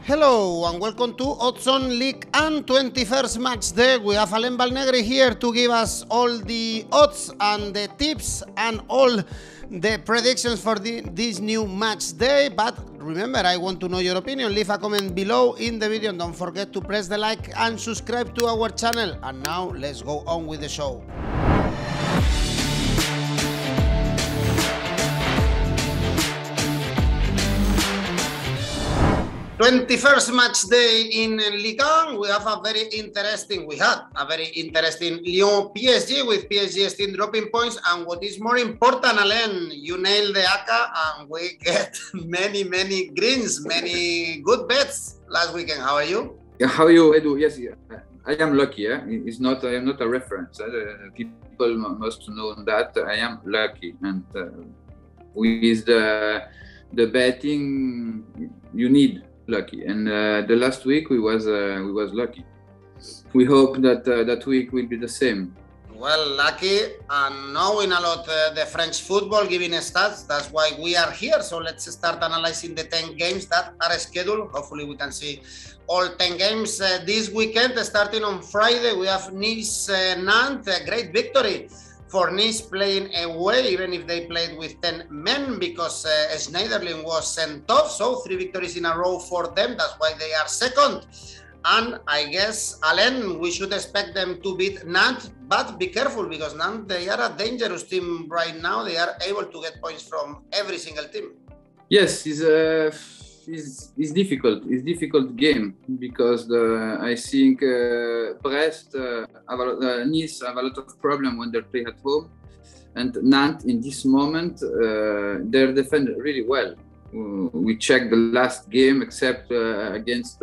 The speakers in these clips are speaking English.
Hello and welcome to Odds on League and 21st match day. We have Alain Valnegri here to give us all the odds and the tips and all the predictions for this new match day. But remember, I want to know your opinion. Leave a comment below in the video and don't forget to press the like and subscribe to our channel. And now let's go on with the show. 21st match day in Ligue 1. We had a very interesting Lyon PSG with PSG still dropping points. And what is more important, Alain, you nailed the ACCA and we get many greens, many good bets last weekend. How are you? How are you, Edu? Yes, I am lucky. I am not a reference. People must know that I am lucky, and with the betting, you need lucky. And the last week we was lucky. We hope that that week will be the same. Well, lucky and knowing a lot the French football, giving stats. That's why we are here. So let's start analyzing the 10 games that are scheduled. Hopefully we can see all 10 games this weekend. Starting on Friday, we have Nice Nantes, a great victory for Nice playing away, even if they played with 10 men, because Schneiderlin was sent off. So 3 victories in a row for them. That's why they are second. And I guess, Alain, we should expect them to beat Nantes, but be careful because Nantes, they are a dangerous team right now. They are able to get points from every single team. Yes, it's difficult. It's difficult game because I think Brest, Nice have a lot of problem when they play at home, and Nantes in this moment they defend really well. We checked the last game, except against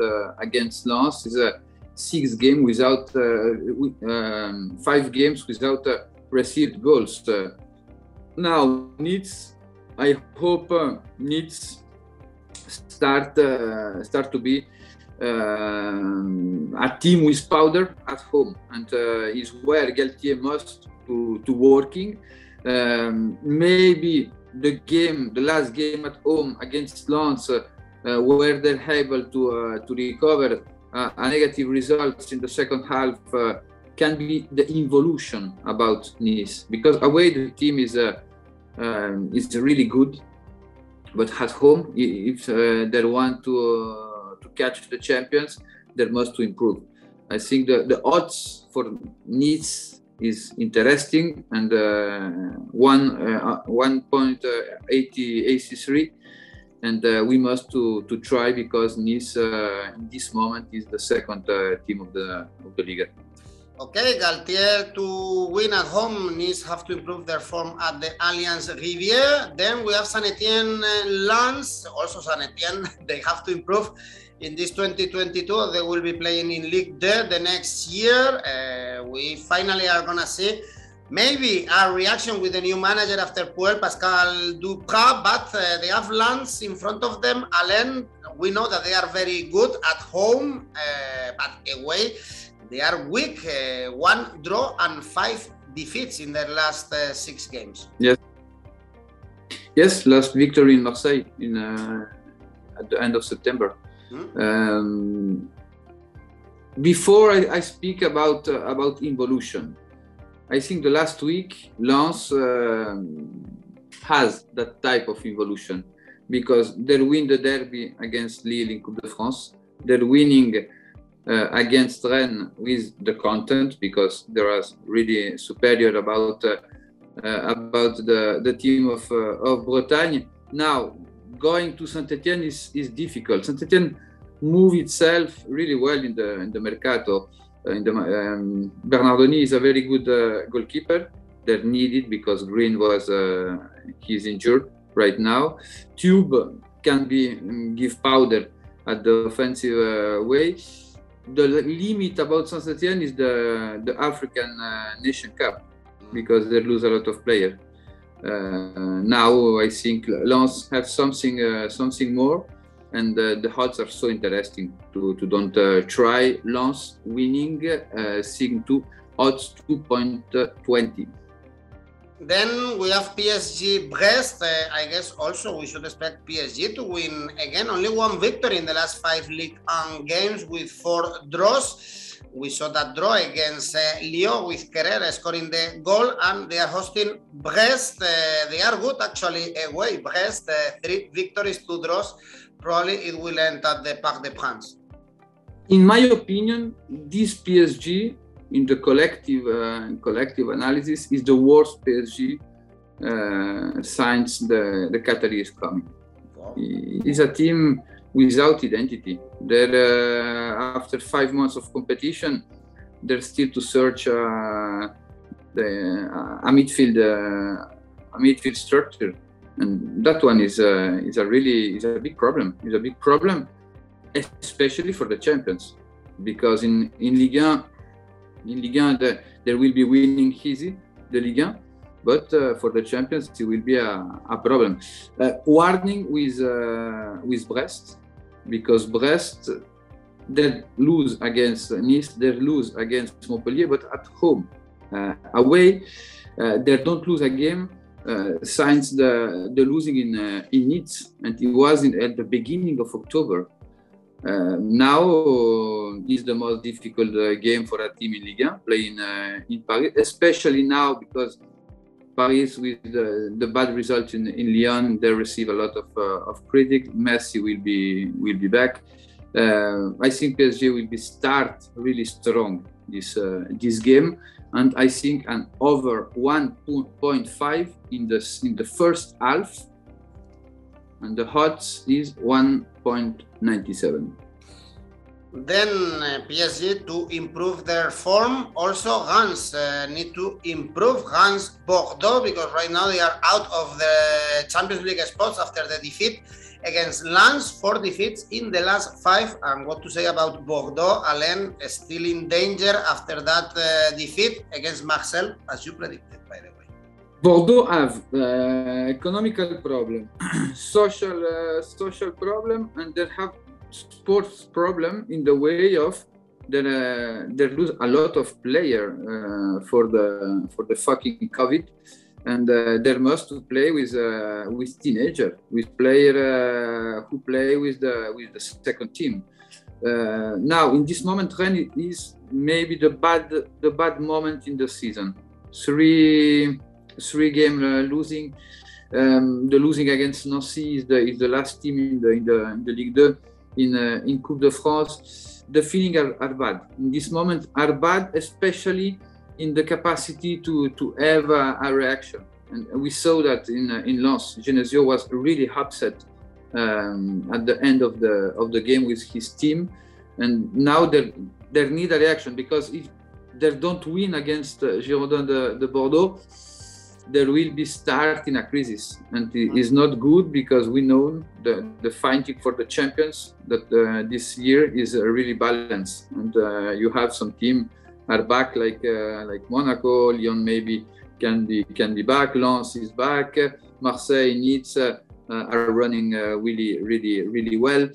Lens, is a 6 game without 5 games without received goals. Now Nice, I hope Nice start to be a team with powder at home, and is where Galtier must to working. Maybe the last game at home against Lens, where they're able to recover a negative results in the second half, can be the evolution about Nice, because away the team is really good, but at home, if they want to catch the champions, they must to improve. I think the odds for Nice is interesting, and 1.83, and we must to try, because Nice in this moment is the second team of the Ligue. Okay, Galtier, to win at home, Nice have to improve their form at the Allianz Rivière. Then we have Saint-Etienne, Lens. Also Saint-Etienne, they have to improve in this 2022. They will be playing in Ligue the next year. We finally are going to see maybe a reaction with the new manager after Pascal Duprat, but they have Lens in front of them. Alain, we know that they are very good at home, but away they are weak. 1 draw and 5 defeats in their last 6 games. Yes, last victory in Marseille at the end of September. Before I speak about evolution, I think the last week Lens has that type of evolution, because they win the derby against Lille in Coupe de France. They're winning against Rennes with the content, because they are really superior about the team of Bretagne. Now going to Saint-Etienne is difficult. Saint-Etienne move itself really well in the mercato. Bernardoni is a very good goalkeeper. They're needed because Green he's injured right now. Tube can give powder at the offensive way. The limit about Saint-Etienne is the African Nation Cup, because they lose a lot of players. Now I think Lens have something more, and the odds are so interesting to don't try. Lens winning, seeing odds 2.20. Then we have PSG Brest. I guess also we should expect PSG to win again. Only one victory in the last 5 Ligue 1 games with 4 draws. We saw that draw against Lyon with Kerrer scoring the goal, and they are hosting Brest. They are good actually away. Brest, 3 victories, 2 draws. Probably it will end at the Parc des Princes. In my opinion, this PSG, in the collective analysis, is the worst PSG since the Qatari is coming. Wow. It's a team without identity. After 5 months of competition, they're still to search a midfield structure, and that one is a big problem. It's a big problem, especially for the champions, because in Ligue 1. In Ligue 1, they will be winning easy the Ligue 1, but for the champions, it will be a problem. Warning with Brest, because Brest, they lose against Nice, they lose against Montpellier, but at home. Away, they don't lose a game since the losing in Nice, and it was at the beginning of October. Now is the most difficult game for a team in Ligue 1 playing in Paris, especially now because Paris, with the bad results in Lyon, they receive a lot of critics. Messi will be back. I think PSG will start really strong this game, and I think an over 1.5 in the first half, and the odds is 1.97. Then PSG to improve their form. Also, Reims need to improve. Reims Bordeaux, because right now they are out of the Champions League spots after the defeat against Lens. 4 defeats in the last 5. And what to say about Bordeaux? Alain is still in danger after that defeat against Marseille, as you predicted, by the way. Bordeaux have economical problem, social problem, and they have sports problem in the way of they lose a lot of player for the fucking COVID, and they must play with teenager, with player who play with the second team. Now in this moment, Rennes is maybe the bad moment in the season. Three game losing. The losing against Nantes is the last team in the Ligue 2. In Coupe de France, the feelings are bad. In this moment are bad, especially in the capacity to have a reaction. And we saw that in Lens. Genesio was really upset at the end of the game with his team, and now they need a reaction, because if they don't win against Girondins de Bordeaux, there will be starting a crisis, and it is not good, because we know the fighting for the champions that this year is really balanced, and you have some team are back like Monaco, Lyon maybe can be back, Lens is back, Marseille, Nice are running really well.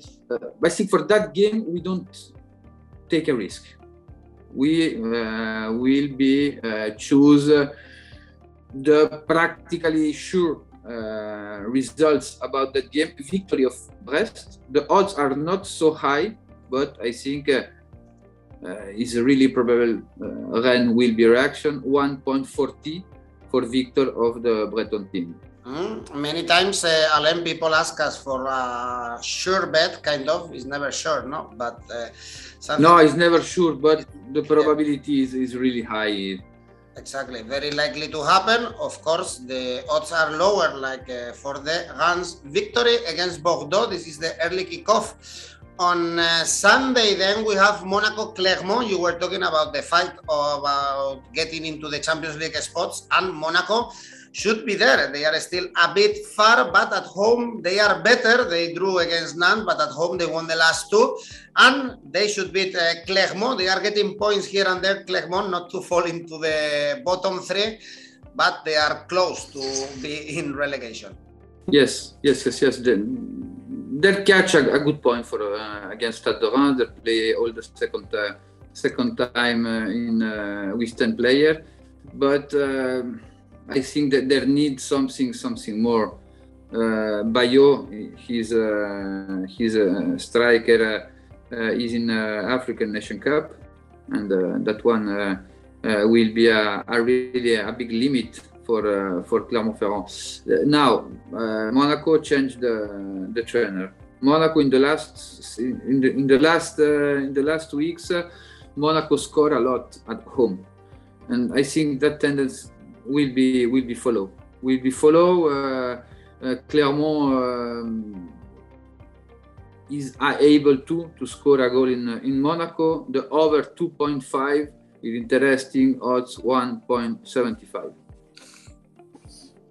I think for that game we don't take a risk. We will be choose the practically sure results about that game. Victory of Brest. The odds are not so high, but I think it's really probable Rennes will be reaction. 1.40 for victor of the Breton team. Many times, Alain, people ask us for a sure bet, kind of. It's never sure, no? But no, it's never sure, but the probability is really high. Exactly, very likely to happen. Of course, the odds are lower, like for the Reims victory against Bordeaux. This is the early kickoff. On Sunday, then we have Monaco Clermont. You were talking about the fight about getting into the Champions League spots, and Monaco should be there. They are still a bit far, but at home they are better. They drew against Nantes, but at home they won the last 2, and they should beat Clermont. They are getting points here and there, Clermont, not to fall into the bottom 3, but they are close to be in relegation. Yes. They catch a good point for against Stade de Reims. They play all the second time with 10 players, but I think that there needs something more. Bayo, he's a striker. He's in African Nation Cup, and that one will be really a big limit for Clermont-Ferrand. Now, Monaco changed the trainer. Monaco in the last weeks, Monaco score a lot at home, and I think that tendency will be follow. Clermont is able to score a goal in Monaco. The over 2.5 is interesting. Odds 1.75.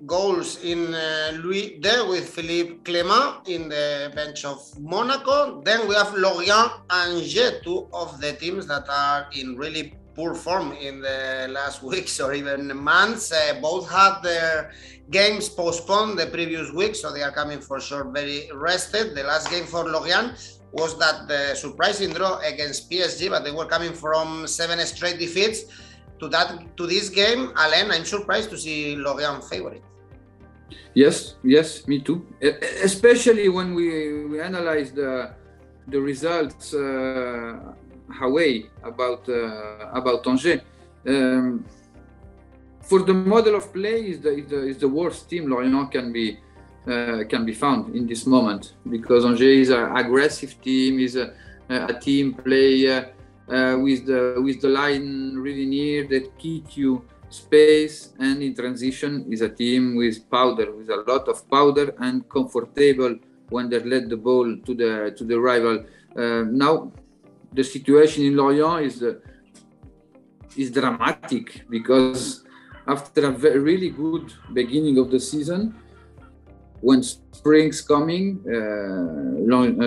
Goals in Ligue with Philippe Clément in the bench of Monaco. Then we have Lorient and Angers, two of the teams that are in really poor form in the last weeks or even months. Both had their games postponed the previous week, so they are coming for sure very rested. The last game for Lorient was that surprising draw against PSG, but they were coming from 7 straight defeats. To this game, Alain, I'm surprised to see Lorient favorite. Yes, me too. Especially when we analyze the results away about Angers. For the model of play, is the worst team Lorient can be found in this moment, because Angers is an aggressive team, is a team play with the line really near that keep you space, and in transition is a team with a lot of powder and comfortable when they let the ball to the rival. Now the situation in Lorient is dramatic, because after a really good beginning of the season, when spring's coming, Lorient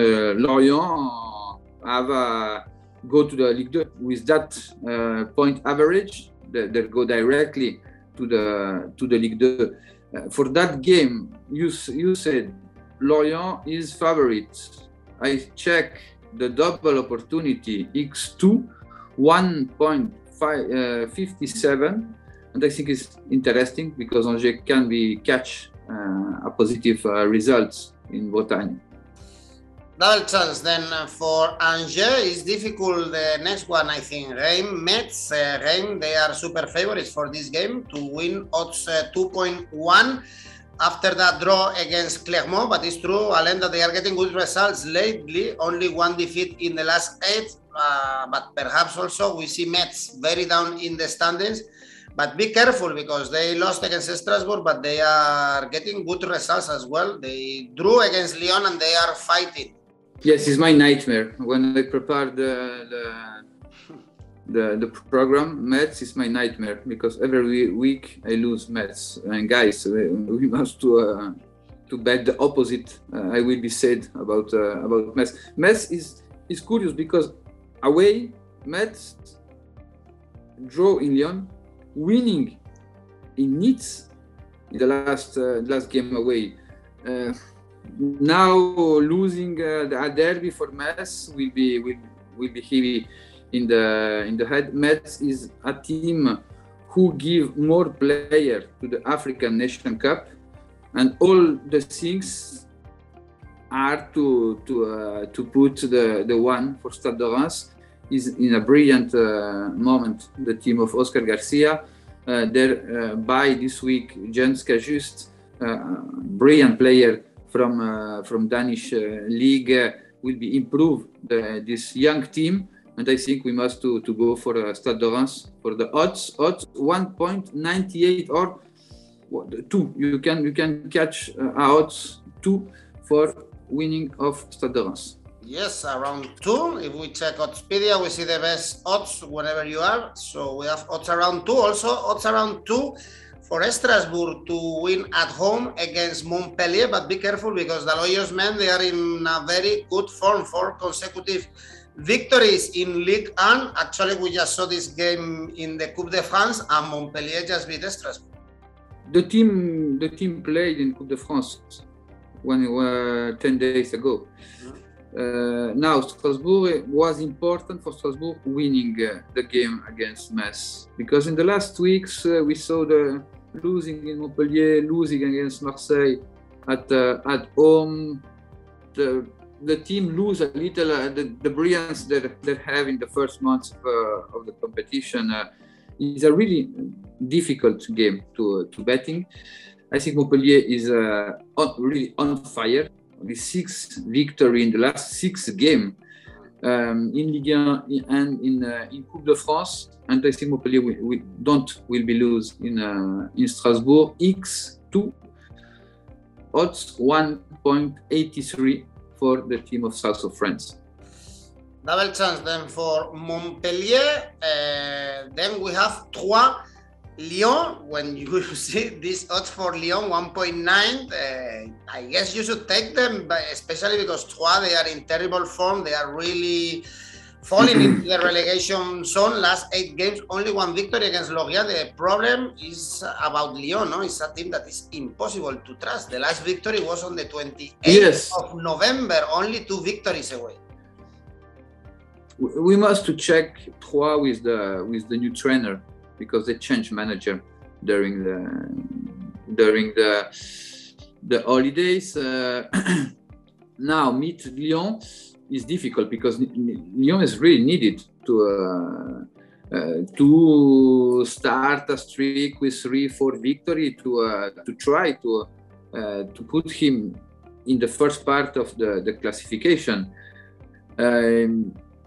have go to the Ligue with that point average. They go directly to the Ligue 2. For that game, you said Lorient is favorite. I check the double opportunity x2 1.57, and I think it's interesting because Angers can catch a positive results in Bretagne. Double chance then for Angers is difficult. The next one, I think, Reims, Metz. Reims, they are super favorites for this game to win. Odds 2.1 after that draw against Clermont. But it's true, Alain, that they are getting good results lately. Only one defeat in the last 8. But perhaps also we see Metz very down in the standings. But be careful, because they lost against Strasbourg, but they are getting good results as well. They drew against Lyon and they are fighting. Yes, it's my nightmare when I prepare the program. Metz is my nightmare, because every week I lose Metz. And guys, we must to bet the opposite. I will be said about Metz. Metz is curious because away Metz draw in Lyon, winning in Nice in the last game away. Now losing a derby for Metz will be heavy in the head. Metz is a team who give more players to the African Nation Cup, and all the things are to put the one for Stade de Reims is in a brilliant moment. The team of Oscar Garcia, by this week, Jens Kajust, brilliant player from Danish Ligue, will be improved this young team, and I think we must to go for Stade de Reims for the odds 1.98 or 2. You can catch odds 2 for winning of Stade de Reims. Yes, around 2. If we check Oddspedia, we see the best odds whenever you are. So we have odds around 2. Also, odds around 2 for Strasbourg to win at home against Montpellier. But be careful, because the Loyos men, they are in a very good form, 4 consecutive victories in Ligue 1. Actually, we just saw this game in the Coupe de France, and Montpellier just beat Strasbourg. The team played in Coupe de France 10 days ago. Now Strasbourg, was important for Strasbourg winning the game against Metz, because in the last weeks we saw losing in Montpellier, losing against Marseille at home. The team lose a little the brilliance that they have in the first months of the competition. It's a really difficult game to betting. I think Montpellier is really on fire. The 6th victory in the last 6 games in Ligue 1 and in Coupe de France. And I think Montpellier will be lose in Strasbourg. X2 odds 1.83 for the team of South of France. Double chance then for Montpellier. Then we have Troyes, Lyon. When you see these odds for Lyon, 1.9, I guess you should take them, but especially because Troyes, they are in terrible form. They are really falling into the relegation zone. Last 8 games, only 1 victory against Lorient. The problem is about Lyon, no? It's a team that is impossible to trust. The last victory was on the 28th of November, only 2 victories away. We must to check Troyes with the new trainer, because they changed manager during the holidays. Now meet Lyon is difficult because Lyon is really needed to start a streak with 3-4 victory to try to put him in the first part of the classification.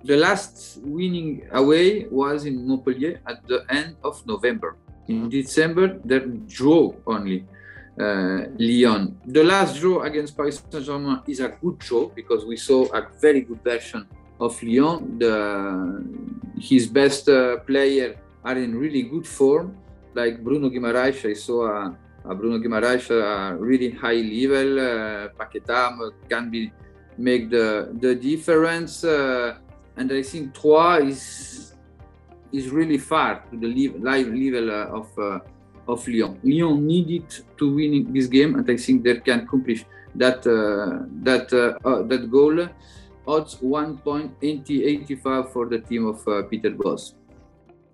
The last winning away was in Montpellier at the end of November. In December, they draw only Lyon. The last draw against Paris Saint-Germain is a good draw because we saw a very good version of Lyon. His best players are in really good form, like Bruno Guimaraes. I saw a Bruno Guimaraes really high level. Paquetá can make the difference. And I think Troyes is really far to the live level of Lyon. Lyon needed to win this game, and I think they can accomplish that goal. Odds 1.85 for the team of Peter Bosz.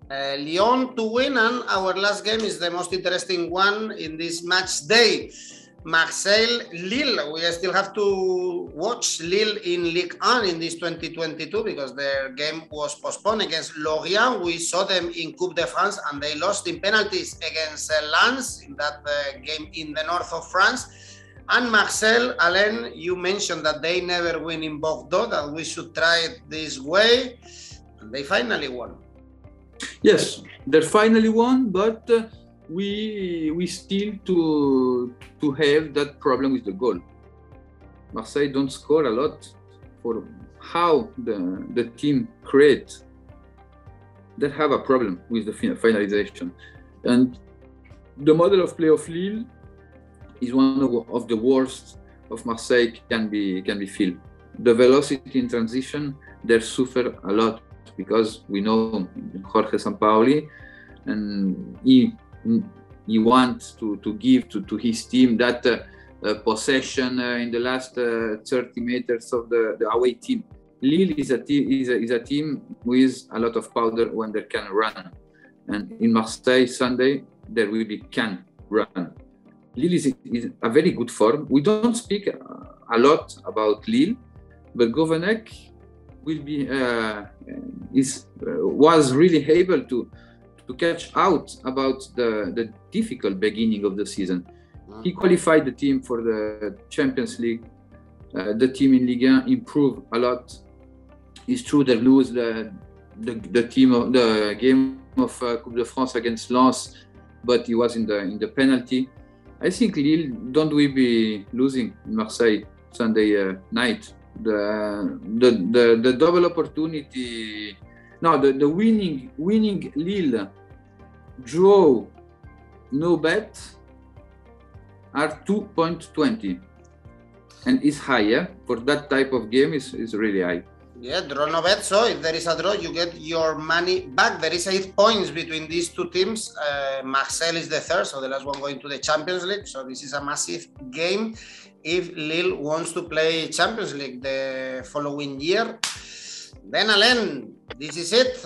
Lyon to win, and our last game is the most interesting one in this match day. Marseille, Lille. We still have to watch Lille in Ligue 1 in this 2022 because their game was postponed against Lorient. We saw them in Coupe de France and they lost in penalties against Lens in that game in the north of France. And Marseille, Alain, you mentioned that they never win in Bordeaux, that we should try it this way. And they finally won. Yes, they finally won, but we still to have that problem with the goal. Marseille don't score a lot for how the team create. They have a problem with the finalization, and the model of play of Lille is one of the worst of Marseille can be feel. The velocity in transition, they suffer a lot because we know Jorge Sampaoli, and he wants to give to his team that possession in the last 30 meters of the away team. Lille is a team with a lot of powder when they can run, and in Marseille Sunday they really can run. Lille is a very good form. We don't speak a lot about Lille, but Gourvenec will be was really able to catch out about the difficult beginning of the season. He qualified the team for the Champions League. The team in Ligue 1 improved a lot. It's true they lose the game of Coupe de France against Lens, but he was in the penalty. I think Lille don't we be losing in Marseille Sunday night. The double opportunity. No, the winning Lille draw no bet are 2.20, and is higher for that type of game. Is really high. Yeah, draw no bet. So if there is a draw, you get your money back. There is 8 points between these two teams. Marseille is the third, so the last one going to the Champions League. So this is a massive game if Lille wants to play Champions League the following year. Then Alain, this is it.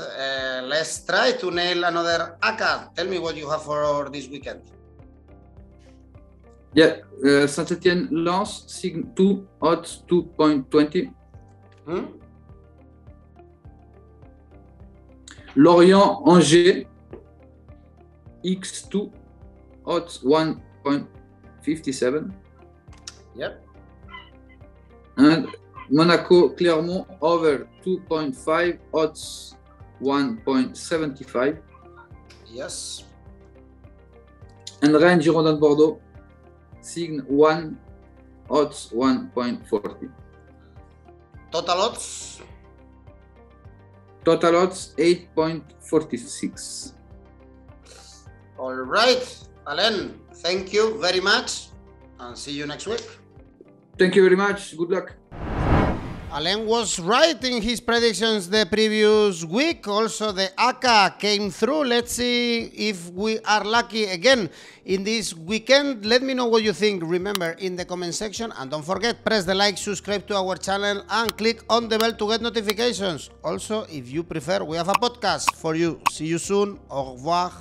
Let's try to nail another ACCA. Tell me what you have for this weekend. Yeah, Saint-Etienne Lens, Signe 2, odds 2.20. Lorient Angers, X2, odds 1.57. Yep. And Monaco Clermont over 2.5, odds 1.75. Yes. And Rennes Girondin Bordeaux, Signe 1, odds 1.40. Total odds? Total odds 8.46. All right, Alain, thank you very much and see you next week. Thank you very much. Good luck. Alain was right in his predictions the previous week. Also, the ACCA came through. Let's see if we are lucky again in this weekend. Let me know what you think. Remember, in the comment section. And don't forget, press the like, subscribe to our channel, and click on the bell to get notifications. Also, if you prefer, we have a podcast for you. See you soon. Au revoir.